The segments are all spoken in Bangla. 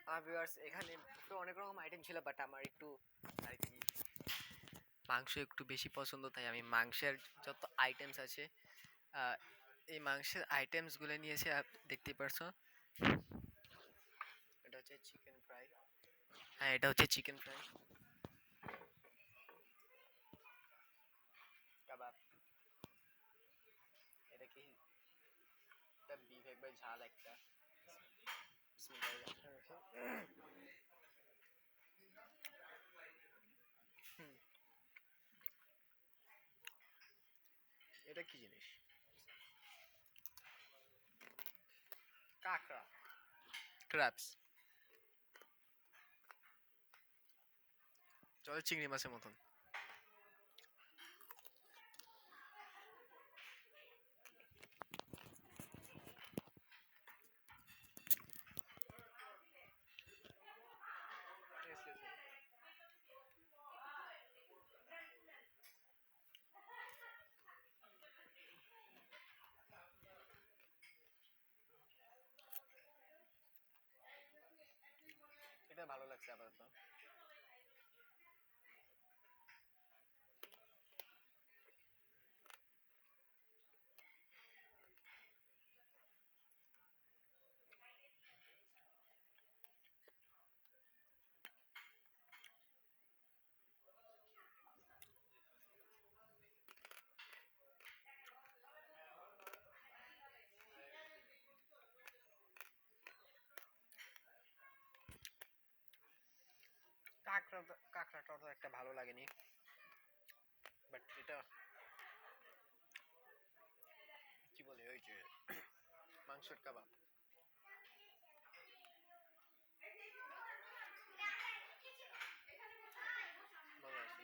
ভিউয়ার্স এখানে তো অনেক রকম আইটেম ছিল, বাট আমার একটু আর কি মাংস একটু বেশি পছন্দ, তাই আমি মাংসের যত আইটেমস আছে এই মাংসের আইটেমসগুলো নিয়েছি। দেখতেই পারছো, এটা হচ্ছে চিকেন ফ্রাই। হ্যাঁ, এটা হচ্ছে চিকেন ফ্রাই, কাবাব, এটা কি এটা বিফ একবার ঝাল একটা। এটা কি জিনিস? কাঁকড়া, ক্র্যাবস, চলে চিংড়ি মাছের মতন। এটা ভালো লাগছে আপাতত। কাঁকড়াটা তো একটা ভালো লাগেনি, বাট এটা কি বলে ওই যে মাংসের কাবাব, ভালো আছে।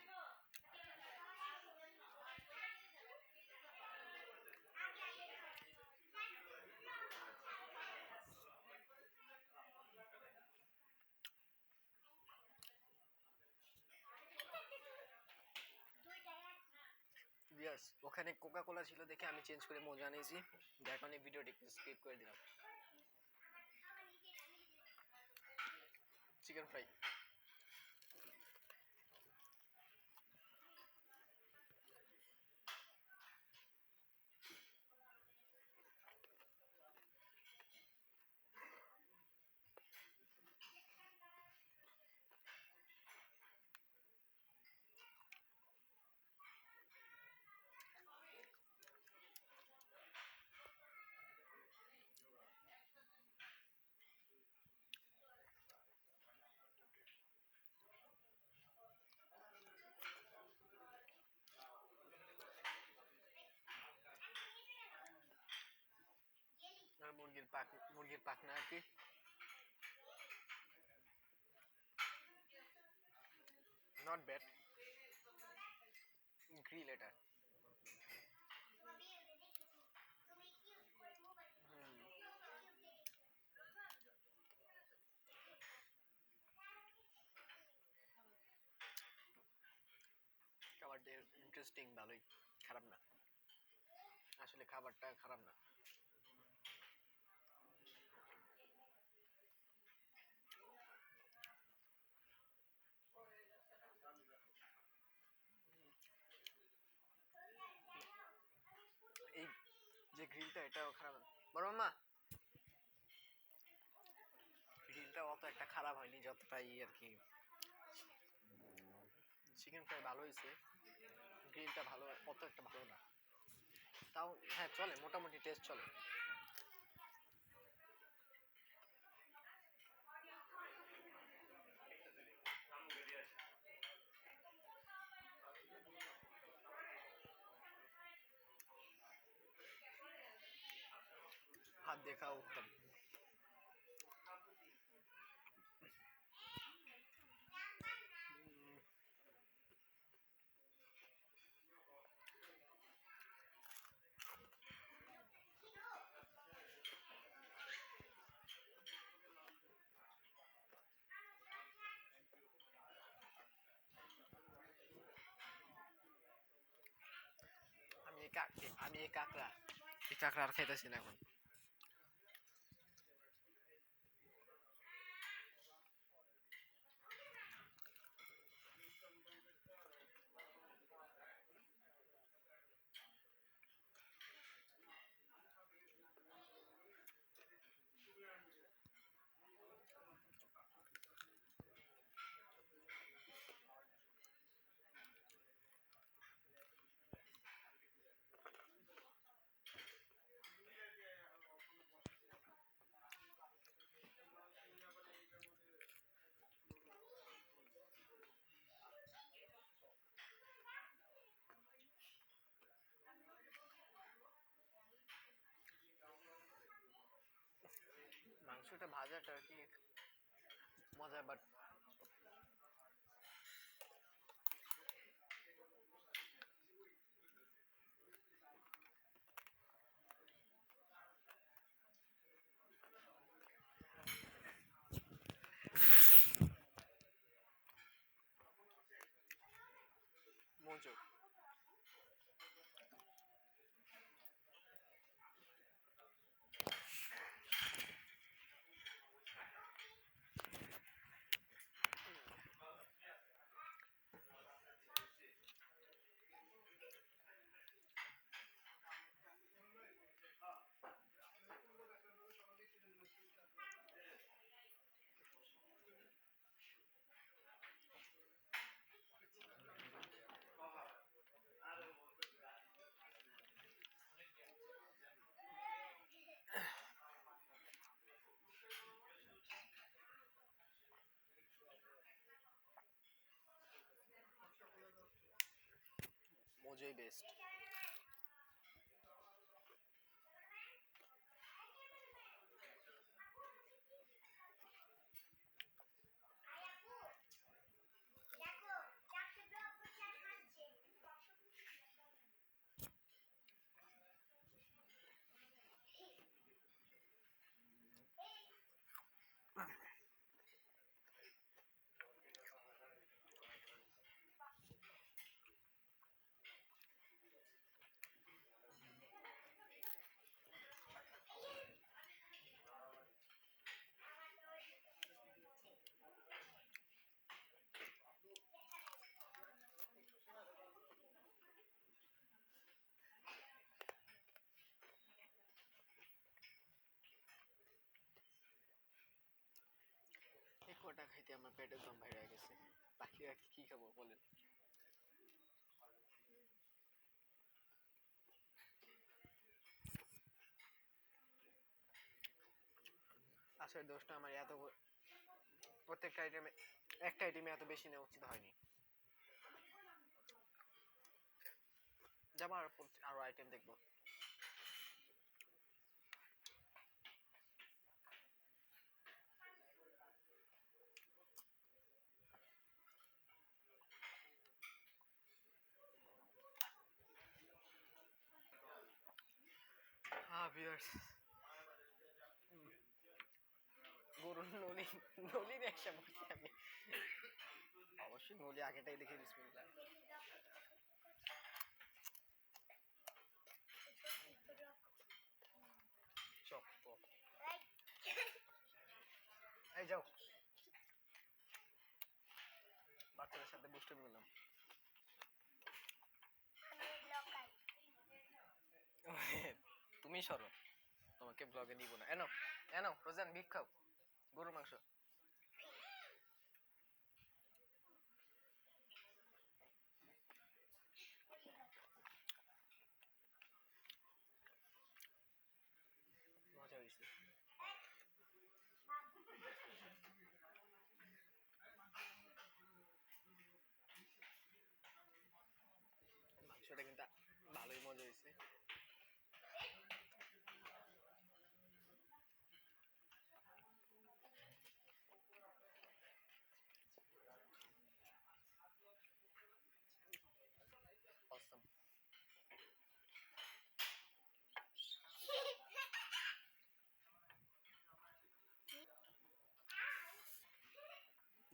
ইয়েস, ওখানে কোকা কোলা ছিল দেখে আমি চেঞ্জ করে মজা নিয়েছি, যার কারণে ভিডিওটি স্কিপ করে দিলাম। চিকেন ফ্রাই, আর মুরগির পাখনা আর কি, নট ব্যাড। গ্রিল এটা, খাবারটা ইন্টারেস্টিং, ভালোই, খারাপ না, আসলে খাবারটা খারাপ না। এই যে গ্রিলটা, এটাও খারাপ। বড় মামা, গ্রিলটা অত একটা খারাপ হয়নি যতটাই আর কি। চিকেন ফ্রাই ভালো হয়েছে, গ্রিলটা ভালো, অত একটা ভালো না, তাও হ্যাঁ চলে, মোটামুটি টেস্ট চলে। হাত দেখা উত্তম। আমি এই কাঁকড়া আর খাইতেছি না এখন। মজা বাট মজা। মজাই বেস্ট। এই কটা খাইতে আমার পেটের দম বাইরে গেছে, বাকি আর কি খাবো বলেন। আসলে দোষটা আমার এত প্রত্যেকটা আইটেমে, একটা আইটেমে এত বেশি নেওয়া উচিত হয়নি। যেমন আরো আইটেম দেখবো। হ্যাঁ ভিউয়ার্স, গরুর নলি, নলি একশো বলছি আমি, অবশ্যই নলি আগেটাই দেখে বিসমিল্লাহ। শক্ত, এই যাও, বাচ্চাদের সাথে বুস্টার নিলাম। তুমি সরো, তোমাকে ব্লগে দিব না। এনো এনো রোজান বিফ খাও, গরুর মাংস। মজা হয়েছে। মাংসটা কিন্তু ভালোই মজা হয়েছে। অসম।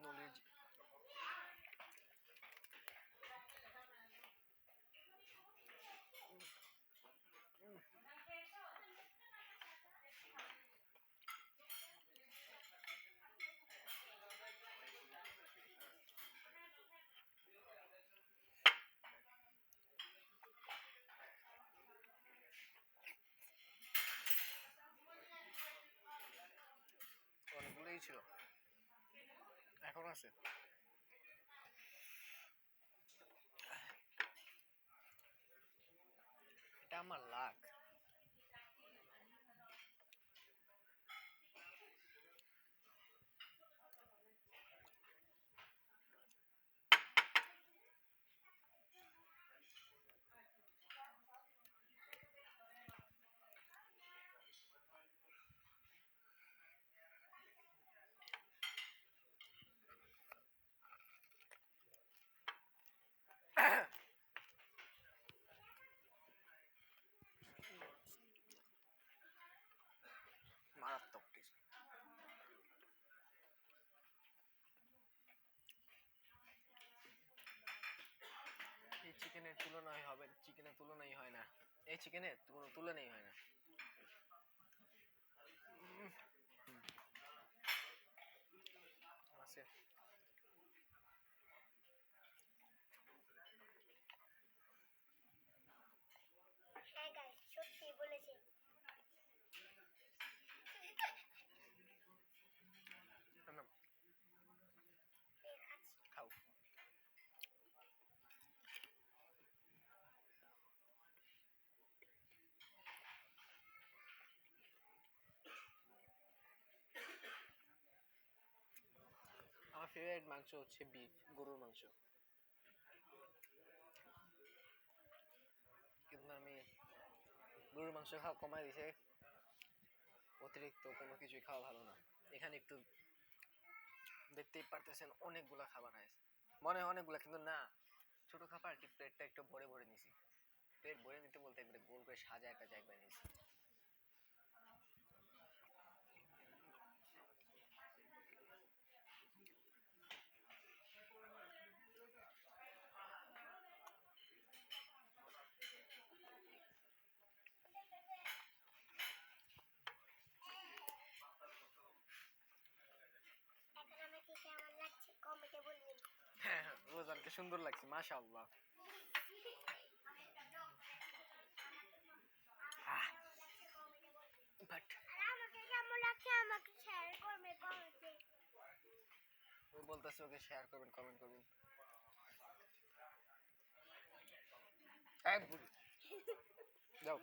নলির অনেকগুলোই ছিল, এখন আছে। এটা আমার লাক। চিকেনের কোনো তুলনাই হয় না। আছে হ্যাঁ গাইস সত্যি বলেছে। খাও। আমার ফেভারিট মাংস হচ্ছে বিফ, গরুর মাংস। কিন্তু আমি গরুর মাংস খাওয়া কমাই দিছে, অতিরিক্ত কোনো কিছুই খাওয়া ভালো না। এখানে একটু দেখতেই পারতেছেন অনেকগুলা খাবার আছে, মনে হয় অনেকগুলা কিন্তু না, ছোট খাবার কি প্লেটটা একটু ভরে ভরে নিছি। প্লেট ভরে নিতে বলতে একবারে গোল করে সাজা একটা জায়গায় নিয়েছি। এখন আমাকে কেমন লাগছে কমেন্টে বলবেন। হ্যাঁ হ্যাঁ, রোজানকে সুন্দর লাগছে মাশাআল্লাহ। বাট আর আমাকে কেমন লাগছে আমাকে শেয়ার করবে কমেন্টে। ও বলতেছে ওকে শেয়ার করবেন, কমেন্ট করবেন। এক বুড়ি যাও।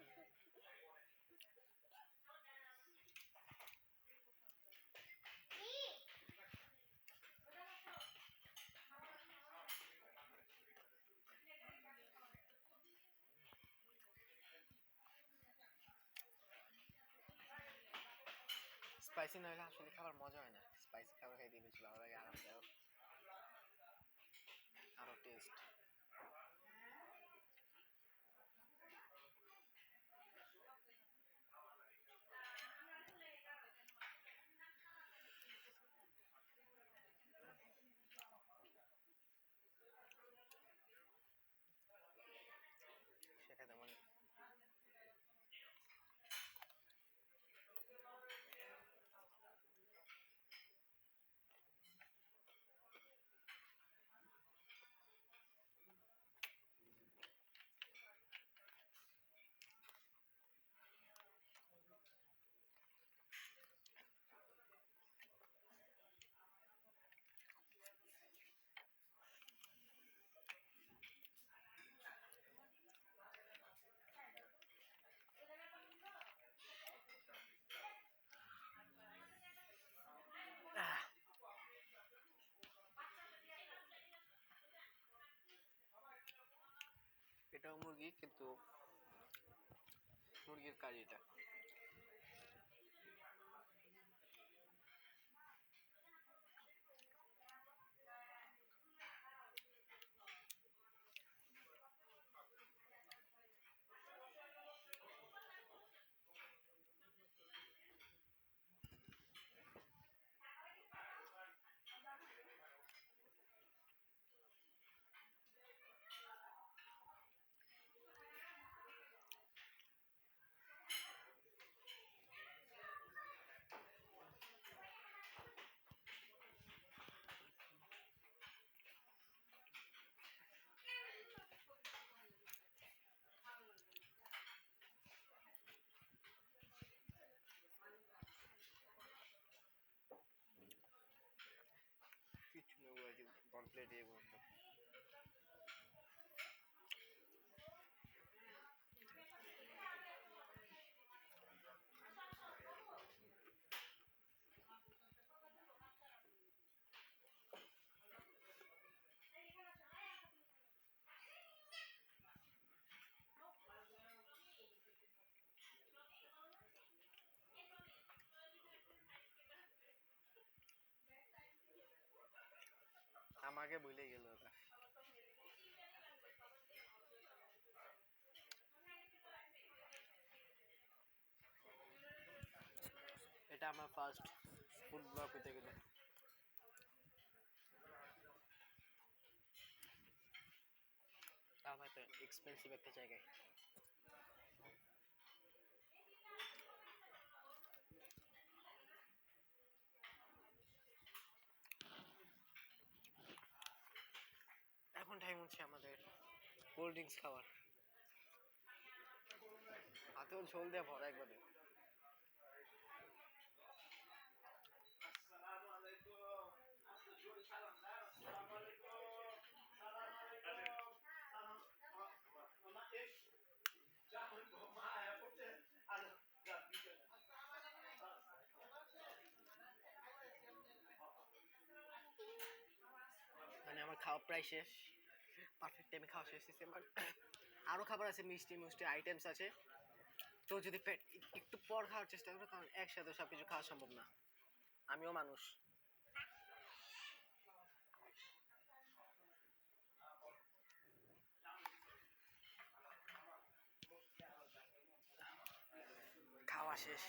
স্পাইসি না হলে আসলে খাবার মজা হয় না। স্পাইসি খাবার খাইতে বেশি ভালো লাগে, আরামদায়ক, আরো টেস্ট। সেটা তেমন এটাও মুরগি কিন্তু মুরগির কারি এটা। কিছু নেই, ওগুলো কমপ্লিট ইয়ে করতে। আমাকে ভুলেই গেল ওটা। এটা আমার ফার্স্ট ফুড ব্লগ হতে গেলে। আমার তো এক্সপেন্সিভ একটা জায়গায়। হচ্ছে আমাদের কোল্ড ড্রিঙ্কস খাবার, হাতেও ঝোল দিয়ে ভরা একবারে। মানে আমার খাওয়া প্রায় শেষ, পারফেক্ট টাইমে খাওয়া শেষ হয়েছে। বাট আরও খাবার আছে, মিষ্টি মিষ্টি আইটেমস আছে। তো যদি পেট একটু পর খাওয়ার চেষ্টা করো, কারণ একসাথে সব কিছু খাওয়া সম্ভব না, আমিও মানুষ। খাওয়া শেষ।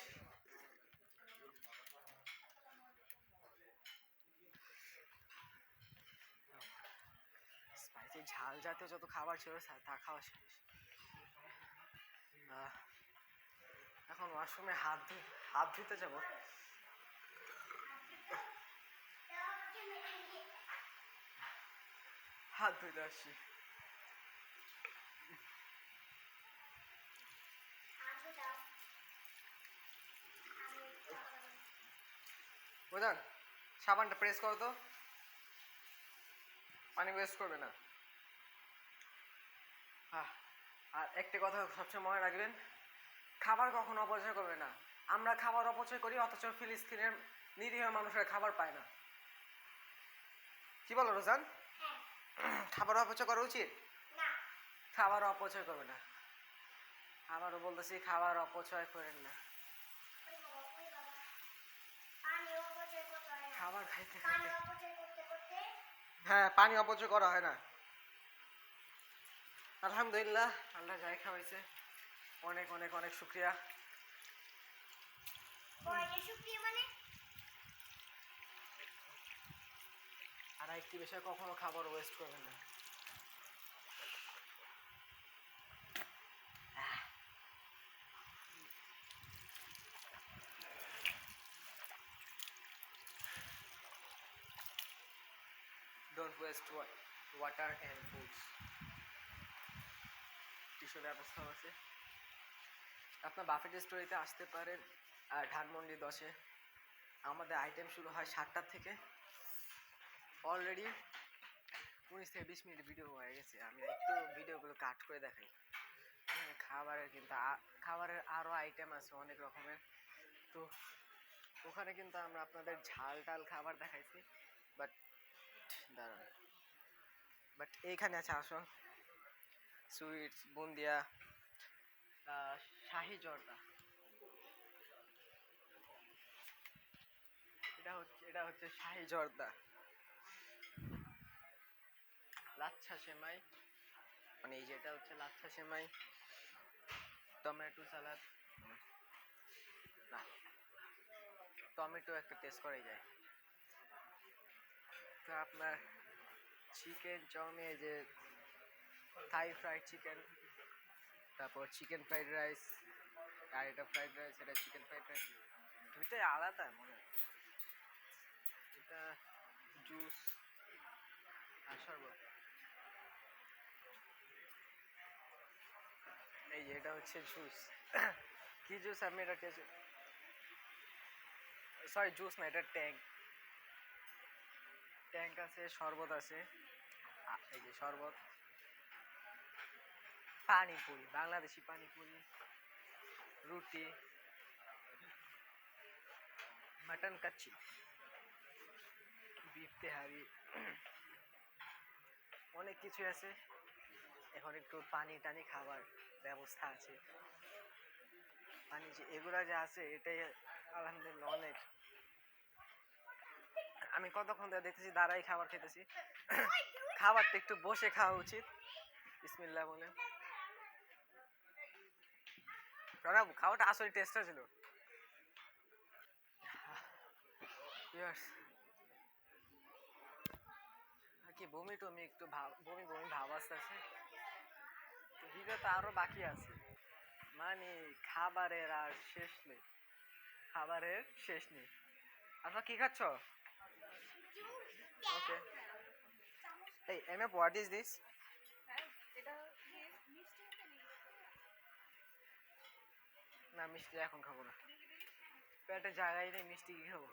স্পাইসি ঝাল জাতীয় যত খাবার ছিল তা খাওয়া শেষ। এখন ওয়াশরুমে হাত ধুতে যাব। হাত ধুতে আসছি। বুঝলেন, সাবানটা প্রেস করো তো, পানি ওয়েস্ট করবে না। আর একটি কথা সবসময় মনে রাখবেন, খাবার কখনো অপচয় করবে না। আমরা খাবার অপচয় করি, অথচ ফিলিস্তিনের নিরীহ মানুষের খাবার পায় না। কি বলো রোজান? খাবার অপচয় করা উচিত? খাবার অপচয় করবে না। আবারও বলতেছি, খাবার অপচয় করেন না। খাবার খাইতে খাইতে, হ্যাঁ, পানি অপচয় করা হয় না। আলহামদুলিল্লাহ, আল্লাহ যাই খাওয়াইছে, অনেক অনেক অনেক শুক্রিয়া। আর একটি বিষয়, কখনো খাবার ওয়েস্ট করবেন না। Don't waste water and foods. টিস্যুর ব্যবস্থা আছে। আপনার বাফেট স্টোরিতে আসতে পারেন ধানমন্ডি 10-এ। আমাদের আইটেম শুরু হয় 7টা থেকে। অলরেডি 19 থেকে 20 মিনিট ভিডিও হয়ে গেছে। আমি একটু ভিডিওগুলো কাট করে দেখাই। খাবারের কিন্তু খাবারের আরও আইটেম আছে অনেক রকমের। তো ওখানে কিন্তু আমরা আপনাদের ঝাল টাল খাবার দেখাইছি। বাট দাঁড়ান, বাট এইখানে আছে আসল সুইটস, বুন্দিয়া, শাহি জর্দা। এটা হচ্ছে শাহি জর্দা। লাচ্ছা সেমাই, মানে এই যে এটা হচ্ছে লাচ্ছা সেমাই, টমেটো সালাদ, না টমেটো একটা টেস্ট করাই যায়। তো আপনার চিকেন চাউমিন, এই যে থাই ফ্রাইড চিকেন, তারপর চিকেন ফ্রাইড রাইস, আর এটা ফ্রাইড রাইস, এটা চিকেন ফ্রাইড রাইস, দুইটাই আলাদা মনে হয়। এটা জুস আর শরবত। এই যে এটা হচ্ছে জুস। কি জুস আমি এটা টেস্ট, সরি জুস না, এটা ট্যাঙ্ক আছে, শরবত আছে, এই যে শরবত, পানিপুরি, বাংলাদেশি পানিপুরি, রুটি, মাটন কাচ্চি, বিফ তেহারি, অনেক কিছু আছে। এখন একটু পানি টানি খাবার ব্যবস্থা আছে। পানি যে এগুলা যে আছে, এটাই আলহামদুলিল্লাহ অনেক। আমি কতক্ষণ ধরে দেখতেছি দাঁড়াই খাবার খেতেছি। খাবারটা একটু বসে খাওয়া উচিত। বিসমিল্লাহ বলে খাওয়াটা আসলে টেস্টটা ছিল। কি বমি টমি একটু বমি বমি ভাব আসতেছে। তো ভিডিও তো আরো বাকি আছে, মানে খাবারের আর শেষ নেই, খাবারের শেষ নেই। আচ্ছা কি খাচ্ছ? ওকে, এই এমএফ, হোয়াট ইজ দিস? না মিষ্টি এখন খাবো না, পেটে জায়গায় নেই, মিষ্টি কি খাবো?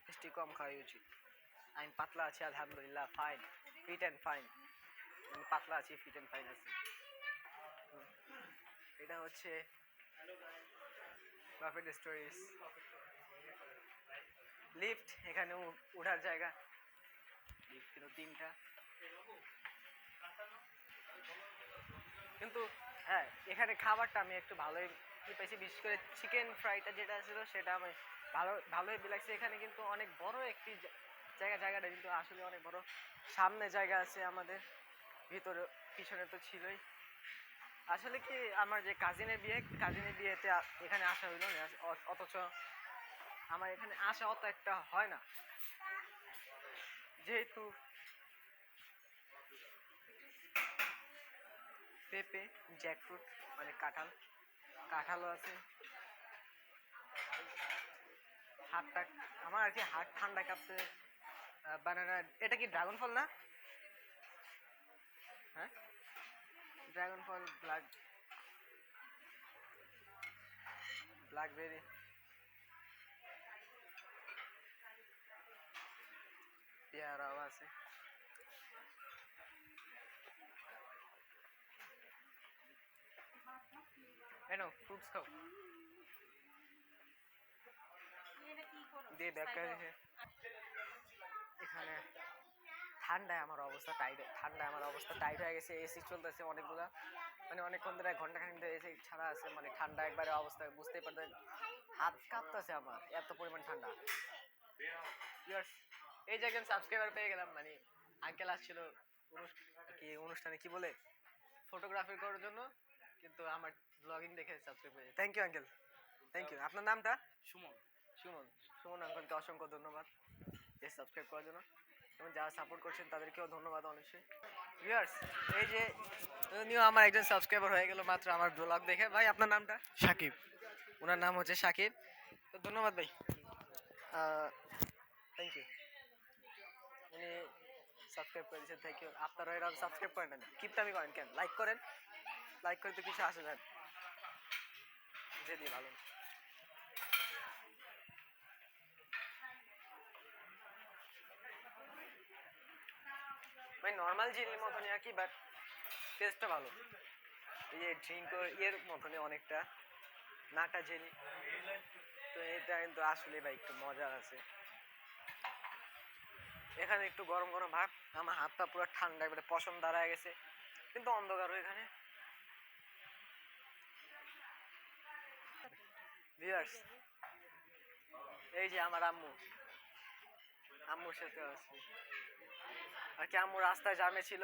মিষ্টি কম খাওয়াই উচিত। আমি পাতলা আছি আলহামদুলিল্লাহ, ফাইন, ফিট অ্যান্ড ফাইন। আমি পাতলা আছি, ফিট অ্যান্ড ফাইন আছি। এটা হচ্ছে বাফেট স্টোরিজ লিফট, এখানে ওঠার জায়গা। লিফট কিন্তু 3টা, কিন্তু হ্যাঁ এখানে খাবারটা আমি একটু ভালোই পাইছি, বিশেষ করে চিকেন ফ্রাইটা যেটা ছিল সেটা আমি ভালোই লাগছে। এখানে কিন্তু অনেক বড় একটি জায়গাটা কিন্তু আসলে অনেক বড়, সামনে জায়গা আছে আমাদের, ভিতরে পিছনে তো ছিলই। আসলে কি আমার যে কাজিনের বিয়েতে এখানে আসা হইলো না, অথচ আমার এখানে আসা অত একটা হয় না, যেহেতু পেঁপে, জ্যাকফ্রুট মানে কাঁঠালও আছে। হাতটা আমার আর কি হাত ঠান্ডা কাঁপতে। বানানা, এটা কি ড্রাগন ফল না? হ্যাঁ ড্রাগন ফল, ব্ল্যাকবেরি, পেয়ারাও আছে। এনো ফ্রুটস খাও দিয়ে ব্যাখ্যা। এখানে ঠান্ডায় আমার অবস্থা টাইট হয়ে গেছে। এসি চলতেছে অনেকগুলা, মানে অনেকক্ষণ ধরে, ঘন্টাখানেক ধরে এসি ছাড়া আছে, মানে ঠান্ডা একবারে অবস্থা বুঝতেই পারতেন, হাত কাঁপতেছে আমার, এত পরিমাণ ঠান্ডা। Viewers, এই যে একজন সাবস্ক্রাইবার পেয়ে গেলাম, মানে আঙ্কেল আসছিল অনুষ্ঠানে কি বলে ফটোগ্রাফি করার জন্য, কিন্তু আমার ব্লগিং দেখে সাবস্ক্রাইব করে। Thank you uncle, thank you. আপনার নামটা? সুমন আঙ্কেলকে অসংখ্য ধন্যবাদ এই সাবস্ক্রাইব করার জন্য, এবং যারা সাপোর্ট করছেন তাদেরকেও ধন্যবাদ অবশ্যই। ভিউয়ার্স, এই যে উনিও আমার একজন সাবস্ক্রাইবার হয়ে গেল মাত্র আমার ব্লগ দেখে। ভাই আপনার নামটা? সাকিব। ওনার নাম হচ্ছে সাকিব। তো ধন্যবাদ ভাই, থ্যাংক ইউ। উনি সাবস্ক্রাইব করে দিয়েছেন, থ্যাংক ইউ। আপনারা এরকম সাবস্ক্রাইব করেন না, কিপটামি করেন কেন? লাইক করেন, লাইক করে তো কিছু আসে না, যে দিয়ে ভালো। মানে নর্মাল জেলির মতনই আর কি, বাট টেস্টটা ভালো। এই যে ড্রিঙ্ক ইয়ের মতনই অনেকটা, নাটা জেলি। তো এটা কিন্তু আসলে ভাই একটু মজা আছে। এখানে একটু গরম গরম ভাব, আমার হাতটা পুরো ঠান্ডা, এবারে পশম দাঁড়ায় গেছে, কিন্তু অন্ধকারও এখানে। ভিউয়ার্স, এই যে আমার আম্মুর সাথে আছে আর কি। আম্মু রাস্তায় জামে ছিল,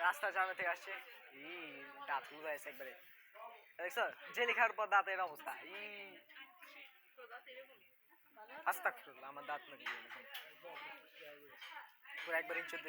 রাস্তা জামে থেকে আসছে। দাঁত ফুলে আছে একবারে, দেখছো জেলি খাওয়ার পর দাঁতের অবস্থা। আস্তাগফিরুল্লাহ, আমার দাঁত নাকি পুরো একবার ইজ্জত